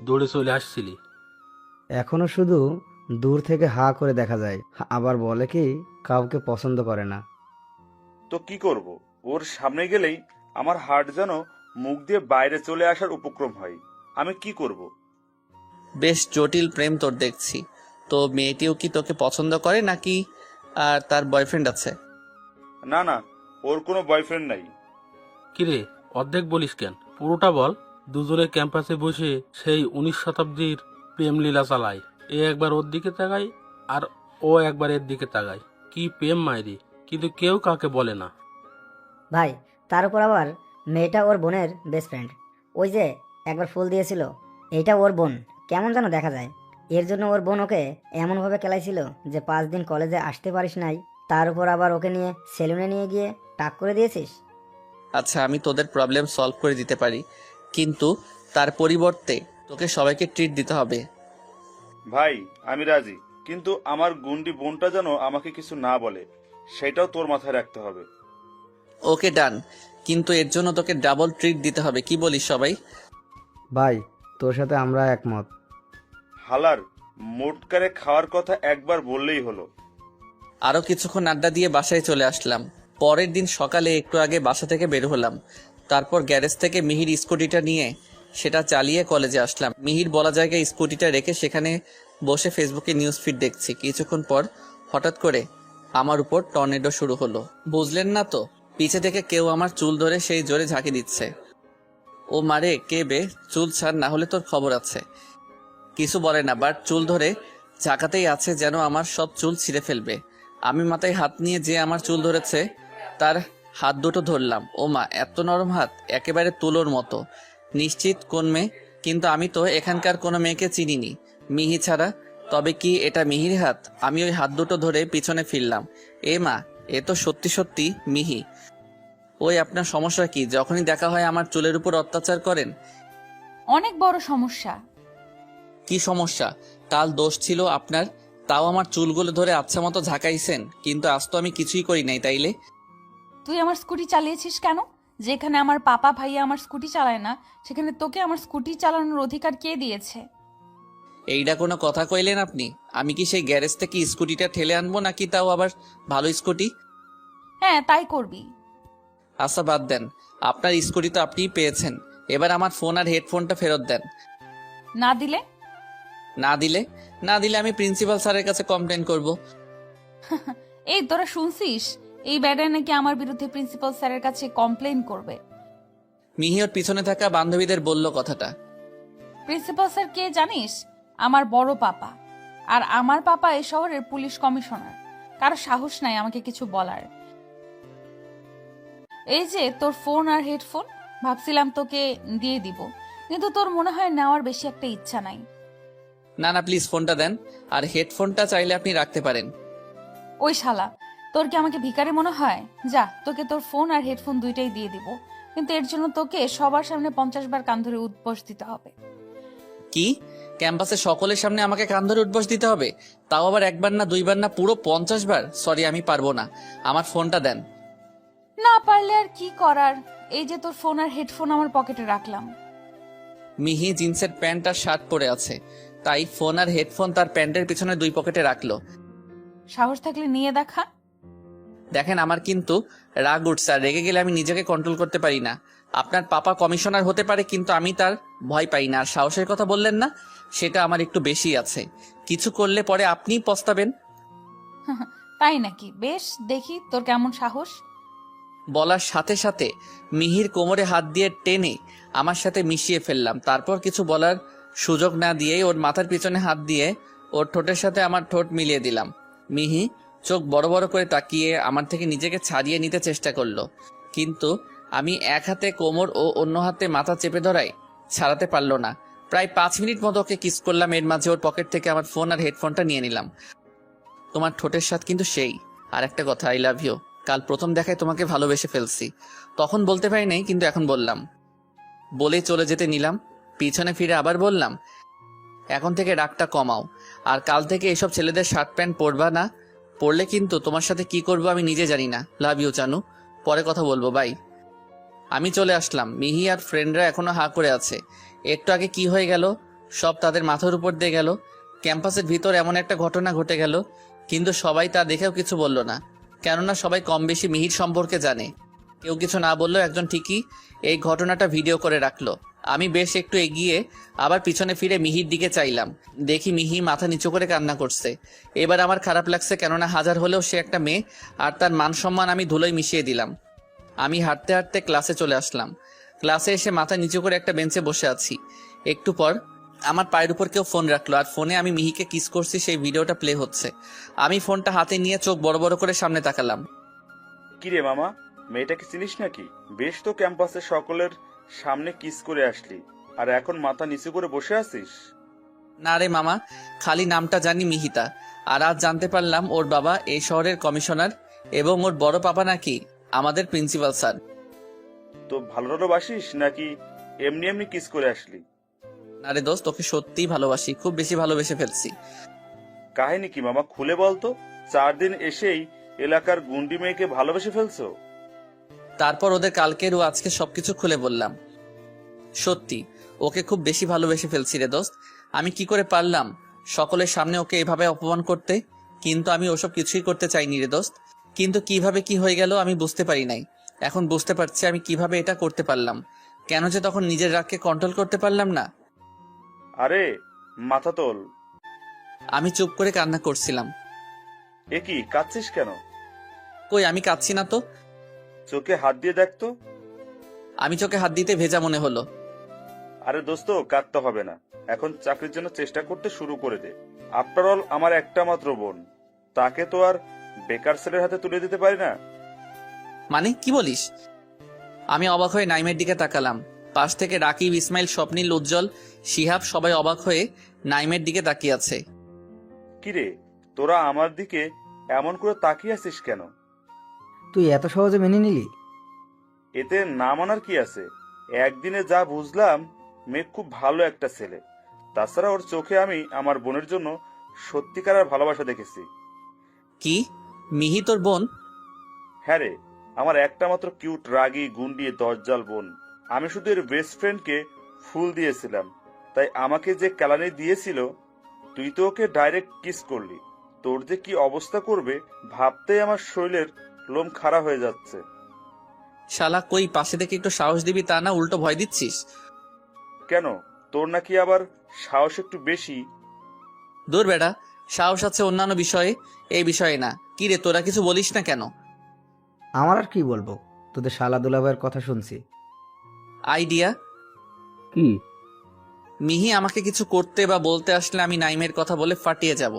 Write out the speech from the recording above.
দৌড়ে চলে আসছিলি? এখনো শুধু দূর থেকে হা করে দেখা যায়, আবার বলে কি কাউকে পছন্দ করে না। তো কি করব? ওর সামনে গেলেই আমার হার্ট যেন মুখ দিয়ে বাইরে চলে আসার উপক্রম হয়। আমি কি করব? বেশ জটিল প্রেম তোর দেখছি। তো মেয়েটিও কি তোকে পছন্দ করে নাকি আর তার বয়ফ্রেন্ড আছে? না না, ওর কোনো বয়ফ্রেন্ড নাই। কিরে, অর্ধেক বলিস কেন? পুরোটা বল। দুজনে ক্যাম্পাসে বসে সেই 19 শতাব্দীর প্রেম লীলা চালায়। এ একবার ওর দিকে তাকায় আর ও একবার এর দিকে তাকায়। কি প্রেম মাইরি, কিন্তু কেউ কাকে বলে না। ভাই, তার উপর আবার মেয়েটা ওর বোনের বেস্ট ফ্রেন্ড। ওই যে একবার ফুল দিয়েছিল, এইটা ওর বোন। কেমন যেন দেখা যায়। এর জন্য ওর বোন ওকে এমনভাবে খেলাইছিল যে 5 দিন কলেজে আসতে পারিস নাই। তার উপর আবার ওকে নিয়ে সেলুনে নিয়ে গিয়ে টাক করে দিয়েছিস। আচ্ছা, আমি তোদের প্রবলেম সলভ করে দিতে পারি, কিন্তু তার পরিবর্তে তোকে সবাইকে ট্রিট দিতে হবে। ভাই, আমি রাজি, কিন্তু আমার গুন্ডি বোনটা যেন আমাকে কিছু না বলে, সেটাও তোর মাথায় রাখতে হবে। ওকে ডান, কিন্তু এর জন্য তোকে ডাবল ট্রিট দিতে হবে। কি বলিস সবাই? ভাই, তোর সাথে আমরা একমত। হালার মোটকারে খাওয়ার কথা একবার বললেই হলো। আরো কিছুক্ষণ আড্ডা দিয়ে বাসায় চলে আসলাম। পরের দিন সকালে একটু আগে বাসা থেকে বের হলাম। তারপর গ্যারেজ থেকে মিহির স্কুটিটা নিয়ে সেটা চালিয়ে কলেজে আসলাম। মিহির বলা জায়গায় স্কুটিটা রেখে সেখানে বসে ফেসবুকে নিউজ ফিড দেখছি। কিছুক্ষণ পর হঠাৎ করে আমার উপর টর্নেডো শুরু হলো। বুঝলেন না তো? পিছে থেকে কেউ আমার চুল ধরে সেই জোরে ঝাঁকি দিচ্ছে। ও মারে, কে বে? চুল ছাড়, না হলে তোর খবর আছে। কিছু বলে না, বাট চুল ধরে ঝাঁকাতেই আছে যেন আমার সব চুল ছিঁড়ে ফেলবে। আমি মাথায় হাত নিয়ে যে আমার চুল ধরেছে তার হাত দুটো ধরলাম। ও মা, এত নরম হাত, একেবারে তুলোর মতো। নিশ্চিত কোন মেয়ে, কিন্তু আমি তো এখানকার কোনো মেয়েকে চিনিনি মিহি ছাড়া। তবে কি এটা মিহির হাত? আমি ওই হাত দুটো ধরে পিছনে ফিরলাম। এ মা, এ তো সত্যি সত্যি মিহি। ওই আপনার সমস্যা কি? যখনই দেখা হয় আমার চুলের উপর অত্যাচার করেন। অনেক বড় সমস্যা। কি সমস্যা? কাল দোষ ছিল আপনার, তাও আমার চুলগুলো ধরে আচ্ছা মতো ঝাঁকাইছেন, কিন্তু আজ তো আমি কিছুই করি নাই। তাইলে তুই আমার স্কুটি চালিয়েছিস কেন? যেখানে আমার পাপা ভাইয়া আমার স্কুটি চালায় না, সেখানে তোকে আমার স্কুটি চালানোর অধিকার কে দিয়েছে? এইটা কোনো কথা কইলেন আপনি? আমি কি সেই গ্যারেজ থেকে স্কুটিটা ঠেলে আনবো, নাকি তাও আবার ভালো স্কুটি? হ্যাঁ, তাই করবি। আচ্ছা বাদ দেন, আপনার স্কুটি তো আপনিই পেয়েছেন। এবার আমার ফোন আর হেডফোনটা ফেরত দেন। না দিলে? না দিলে? না দিলে আমি প্রিন্সিপাল স্যারের কাছে কমপ্লেন করব। এই তোরা শুনছিস? এই ব্যাডায় নাকি আমার বিরুদ্ধে প্রিন্সিপাল স্যারের কাছে কমপ্লেন করবে। মিহি ওর পিছনে থাকা বান্ধবীদের বলল কথাটা। প্রিন্সিপাল স্যার কে জানিস? আমার বড় পাপা। আর আমার পাপা এই শহরের পুলিশ কমিশনার। কারো সাহস নাই আমাকে কিছু বলার। এই যে তোর ফোন আর হেডফোন, ভাবছিলাম তোকে দিয়ে দিব, কিন্তু তোর মনে হয় নেওয়ার বেশি একটা ইচ্ছা নাই। না না, প্লিজ ফোনটা দেন। আর হেডফোনটা চাইলে আপনি রাখতে পারেন। ওই শালা, তোর কি আমাকে ভিখারি মনে হয়? যা, তোকে তোর ফোন আর হেডফোন দুইটাই দিয়ে দিব, কিন্তু এর জন্য তোকে সবার সামনে 50 বার কান ধরে উঠবস দিতে হবে। কি? ক্যাম্পাসে সকলের সামনে আমাকে কান ধরে উঠবস দিতে হবে? তাও আবার একবার না, দুইবার না, পুরো 50 বার? সরি, আমি পারবো না। আমার ফোনটা দেন। না পারলে আর কি করার, এই যে তোর ফোন আর হেডফোন আমার পকেটে রাখলাম। মিহি জিন্সের প্যান্ট আর শার্ট পরে আছে, তাই ফোন আর হেডফোন তার প্যান্টের পিছনে দুই পকেটে রাখলো। সাহস থাকলে নিয়ে দেখা। দেখেন, আমার কিন্তু রাগ উঠছে, আর রেগে গেলে আমি নিজেকে কন্ট্রোল করতে পারি না। আপনার পাপা কমিশনার হতে পারে, কিন্তু আমি তার ভয় পাই না। আর সাহসের কথা বললেন না, সেটা আমার একটু বেশি আছে। কিছু করলে পরে আপনিই পস্তাবেন। তাই নাকি? বেশ, দেখি তোর কেমন সাহস। বলার সাথে সাথে মিহির কোমরে হাত দিয়ে টেনে আমার সাথে মিশিয়ে ফেললাম। তারপর কিছু বলার সুযোগ না দিয়েই ওর মাথার পিছনে হাত দিয়ে ওর ঠোঁটের সাথে আমার ঠোঁট মিলিয়ে দিলাম। মিহি চোখ বড় বড় করে তাকিয়ে আমার থেকে নিজেকে ছাড়িয়ে নিতে চেষ্টা করলো, কিন্তু আমি এক হাতে কোমর ও অন্য হাতে মাথা চেপে ধরাই ছাড়াতে পারলো না। প্রায় 5 মিনিট মতো ওকে কিস করলাম। এর মাঝে ওর পকেট থেকে আমার ফোন আর হেডফোনটা নিয়ে নিলাম। তোমার ঠোঁটের স্বাদ কিন্তু সেই। আর একটা কথা, আই লাভ ইউ। কাল প্রথম দেখায় তোমাকে ভালোবেসে ফেলছি। তখন বলতে পারি নাই, কিন্তু এখন বললাম। বলে চলে যেতে নিলাম, পিছনে ফিরে আবার বললাম, এখন থেকে রাগটা কমাও, আর কাল থেকে এসব ছেলেদের শার্ট প্যান্ট পরবা না। পরলে কিন্তু তোমার সাথে কি করবো আমি নিজে জানি না। লাভ ইউ চানু, পরে কথা বলবো, বাই। আমি চলে আসলাম। মিহি আর ফ্রেন্ডরা এখনো হা করে আছে। একটু আগে কি হয়ে গেল সব তাদের মাথার উপর দিয়ে গেল। ক্যাম্পাসের ভিতর এমন একটা ঘটনা ঘটে গেল, কিন্তু সবাই তা দেখেও কিছু বলল না, কেননা সবাই কম বেশি মিহির সম্পর্কে জানে। কেউ কিছু না বললেও একজন ঠিকই এই ঘটনাটা ভিডিও করে রাখলো। আমি বেশ একটু এগিয়ে আবার পিছনে ফিরে মিহির দিকে চাইলাম, দেখি মিহি মাথা নিচু করে কান্না করছে। এবার আমার খারাপ লাগছে, কেননা হাজার হলেও সে একটা মেয়ে, আর তার মান সম্মান আমি ধুলোয় মিশিয়ে দিলাম। আমি হাঁটতে হাঁটতে ক্লাসে চলে আসলাম। ক্লাসে এসে মাথা নিচু করে একটা বেঞ্চে বসে আছি। একটু পর আমার পায়ের উপর কেউ ফোন রাখলো, আর ফোনে আমি মিহিকে কিস করছি সেই ভিডিওটা প্লে হচ্ছে। আমি ফোনটা হাতে নিয়ে চোখ বড় বড় করে সামনে তাকালাম। কিরে মামা, মেয়েটাকে চিনিস নাকি? বেশ তো ক্যাম্পাসে সকলের সামনে কিস করে আসলি, আর এখন মাথা নিচু করে বসে আছিস? না রে মামা, খালি নামটা জানি মিহিতা, আর আজ জানতে পারলাম ওর বাবা এই শহরের কমিশনার এবং ওর বড় পাপা নাকি আমাদের প্রিন্সিপাল স্যার। তো ভালো বাসিস নাকি এমনি এমনি কিস করে আসলি? না রে দোস্ত, তোকে সত্যিই ভালোবাসি, খুব বেশি ভালোবেসে ফেলছি। কাহিনী কি মামা, খুলে বলতো। 4 দিন এসেই এলাকার গুন্ডি মেয়েকে ভালোবেসে ফেলছো? তারপর ওদের কালকের ও আজকে সবকিছু খুলে বললাম। সত্যি ওকে খুব বেশি ভালোবেসে ফেলছি রে দোস্ত। আমি কি করে পারলাম সকলের সামনে ওকে এভাবে অপমান করতে? কিন্তু আমি ওসব কিছুই করতে চাইনি রে দোস্ত। কিন্তু কিভাবে কি হয়ে গেল আমি বুঝতে পারি নাই। এখন বুঝতে পারছি আমি কিভাবে এটা করতে পারলাম, কেন যে তখন নিজের রাগকে কন্ট্রোল করতে পারলাম না। আরে মাথা তোল। আমি চুপ করে কান্না করছিলাম। এ কি, কাঁদছিস কেন? কই, আমি কাঁদছি না তো। চোখে হাত দিয়ে দেখতো। আমি চোখে হাত দিতে ভেজা মনে হলো। আরে দোস্ত, কাঁদতে হবে না, এখন চাকরির জন্য চেষ্টা করতে শুরু করে দে। আফটার অল আমার একটা মাত্র বোন, তাকে তো আর বেকার ছেলের হাতে তুলে দিতে পারি না। মানে কি বলিস? আমি অবাক হয়ে নাইমের দিকে তাকালাম। পাশ থেকে রাকিব, ইসমাইল, স্বপ্নিল, উজ্জ্বল, শিহাব সবাই অবাক হয়ে নাইমের দিকে তাকিয়ে আছে। কিরে, তোরা আমার দিকে এমন করে তাকিয়ে আছিস কেন? তুই এত সহজে মেনে নিলি? এতে না মানার কি আছে? একদিনে যা বুঝলাম, মেয়ে খুব ভালো একটা ছেলে। তাছাড়া ওর চোখে আমি আমার বোনের জন্য সত্যিকারের ভালোবাসা দেখেছি। কি, মিহি তোর বোন? হ্যাঁ রে, আমার একটা মাত্র কিউট, রাগী, গুন্ডি, দজ্জাল বোন। আমি শুধু এর বেস্ট ফ্রেন্ডকে ফুল দিয়েছিলাম, তাই আমাকে যে কেলানি দিয়েছিল, তুই তো ওকে ডাইরেক্ট কিস করলি। তোর যে কি অবস্থা করবে ভাবতেই আমার শরীরের লোম খাড়া হয়ে যাচ্ছে। শালা, কই পাশে থেকে একটু সাহস দিবি তা না, উল্টো ভয় দিচ্ছিস। কেন, তোর নাকি আবার সাহস একটু বেশি? দূর বেটা, সাহস আছে অন্যান্য বিষয়ে, এই বিষয়ে না। কি রে, তোরা কিছু বলিস না কেন? আমার আর কি বলবো, তোদের শালা দুলাভাইয়ের কথা শুনছি। আইডিয়া কি? মিহি আমাকে কিছু করতে বা বলতে আসলে আমি নাইমের কথা বলে ফাটিয়ে যাব।